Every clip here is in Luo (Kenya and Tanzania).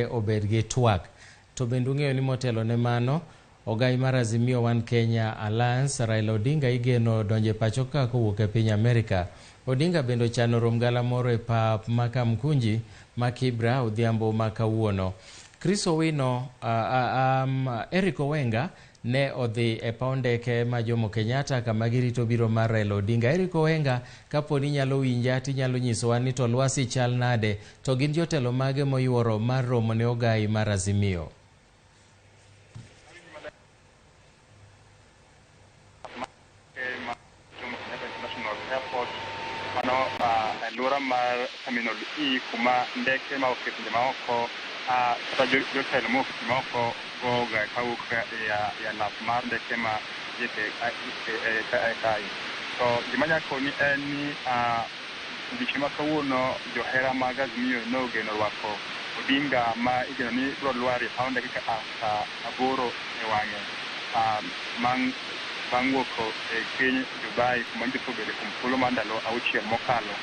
obed gi twak. To bende ung'eyo ni motelo ne mano, ogai mar Azimio One Kenya Alliance Raila Odinga igeno donje pacho ka kowuok e piny Amerika. Odinga bende ochano rom galamoro e pap ma Kamkunji ma Kibra odhiambo ma kawuono. Chris Owino, Eric Owenga ne odhi e paw ndeke ma Jomo Kenyatta kama girito biro mar Raila Odinga. Eric Owenga, kaponi nyalo winja tinyalo nyisowa ni to lwasi chal nade, to gin jotelo mage moyuoro mar romo ne ogai mar Azimio. Lura mar Terminal E kuma ndeke ma oketinde ma oko kata jotelo ma oketinde ma oko goga kawuok ya lap mar ndeke ma yeke kai. To gima nyakoni en ni odiochieng' ma kawuono johera mag Azimio nogeno rwako Odinga ma igeno ni biro lwar e paw ndeke ka 8 e wang'e bang' wuok e piny Dubai kuma ndiko bedo kuom thuolo mar ndalo 6 mokalo.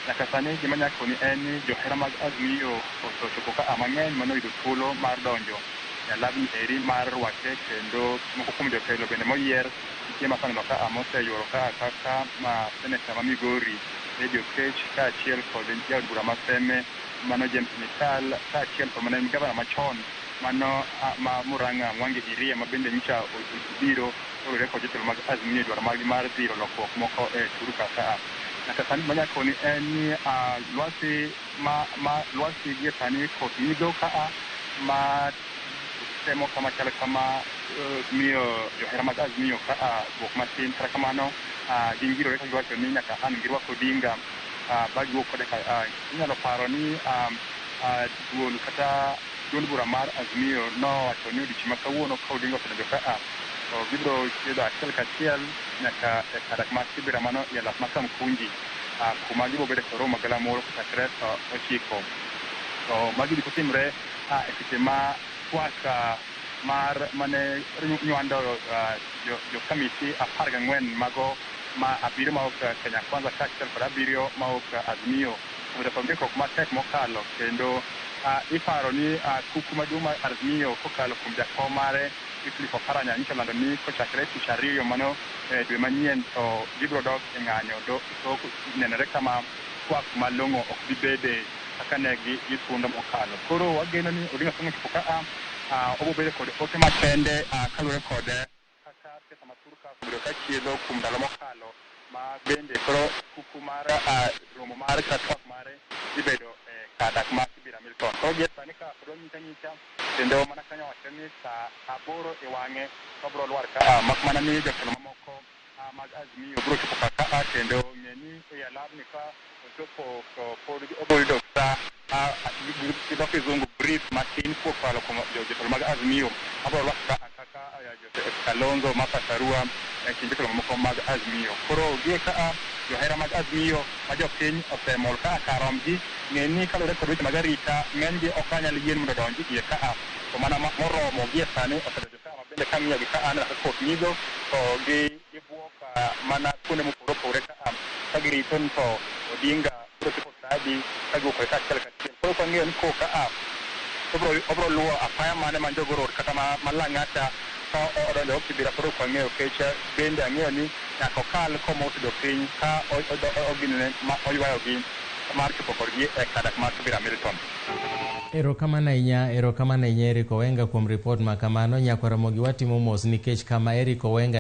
Nyaka sani gima nyakoni en ni johera mag Azimio osechopo ka mang'eny manoyudo thuolo mar donjo e labni eri mar rwake, kendo moko kuom jotelo bende moyier nitie masaneno ka moseyuoro kaka seneta ma Migori Eddie Oketch kaachiel kod jaod bura ma Seme mano James Nyikal kaachiel kod mana gavana machon mano ma Murang'a Mwangi Iria ma bende nyicha obiro orure kod jotelo mag Azimio dwaro mag mar dhiro lokruok moko e turu ka. Nyaka sani manyakoni en ni lwasi gie sani koth midho ka ma temo kama chalo kama miyo johera mag Azimio ka buok matin. Kata kamano gingirore ka giwacho ni nyaka an girwako Odinga ba giwuok kode ka. Inyalo paro ni duond bura mar Azimio nowacho ni odiochieng' ma kawuono ka Odinga osedonjo ka to gibiro chiedho achiel kachiel nyaka e kadak ma Kibra mano e lap ma Kamkunji kuma gibo bedo e romo galamoro chakre 9. To magi gik otimre e seche ma twak mane nywando jo kamiti 14 mago ma 7 ma ok Kenya Kwanza kaachiel kod 7 ma ok Azimio obedo kod ng'ikruok matek mokalo, kendo iparo ni kuku maduong' mar Azimio kokalo kuom jakom mare Wycliffe Oparanya nyiso lando ni kochakre tich 2 mano dwe manyien to gibiro dok e ng'anyo to nenore kama twak malong'o ok bibede kaka ne gisundo mokalo. Koro wageno ni Odinga somo chopo ka obo bedo kod ote makende kaluwore kod kaka pesa maturka obedo ka chiedho kuom ndalo mokalo, ma bende koro kuku mar romo mar twak mare ibedo kadak ma Kibra Milton. Koro gie sani ka pod nyicha kendo mana kanyo wacho ni sa 8 e wang'e obiro lwar ka mak mana ni jotelo mamoko mag Azimio biro chopo ka kendo ng'eni e labni ka ochopo to pod obiro yudo sa gidho kizungu brief matin kokalo kuom jotelo mag Azimio abiro lwar ka kaka Kalonzo Martha Karua kendo jotelo mamoko mag Azimio. Koro gie ka johera mag Azimio ma jopiny osemol ka karomgi ng'eni kaluwore kod weche mag arita ng'enygi ok anyal yien mondo donji iye ka to mana moromo gie sani osedonjo ka mabende ka ng'iyogi ka aneno ka koth midho to gibuok mana kuonde mopogore opogore ka girito ni to Odinga biro chopo sa adi ka giwuok kode kaachiel kachiel. Koro kang'iyo ni ko ka obiro luwo apaya mane ma Njogoo Road kata ma Lang'ata ka odonjo Kibra. Koro kang'iyo kech bende ang'eyo ni nyaka okal komosudo piny ka oginene ma oywayogi mar chopo kodgi e kadak mar Kibra Milton. Erokamano ahinya Eric Owenga kuom ripot ma kamano. Nyakwara mogi watimo mos nikech kama Eric Owenga